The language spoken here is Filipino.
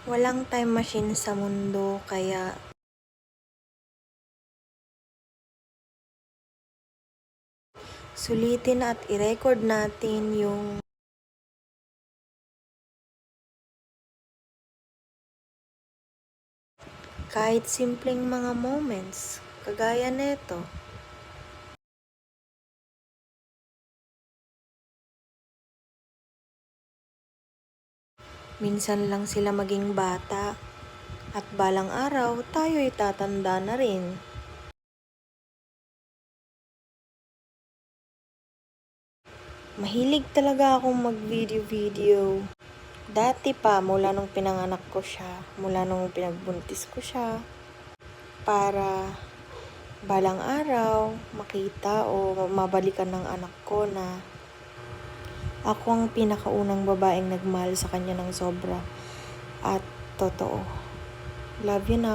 Walang time machine sa mundo, kaya sulitin at i-record natin yung kahit simpleng mga moments, kagaya neto. Minsan lang sila maging bata, at balang araw tayo'y tatanda na rin. Mahilig talaga akong mag-video. Dati pa, mula nung pinanganak ko siya, mula nung pinagbuntis ko siya, para balang araw makita o mabalikan ng anak ko na ako ang pinakaunang babaeng nagmahal sa kanya ng sobra. At totoo. Love you, Nak.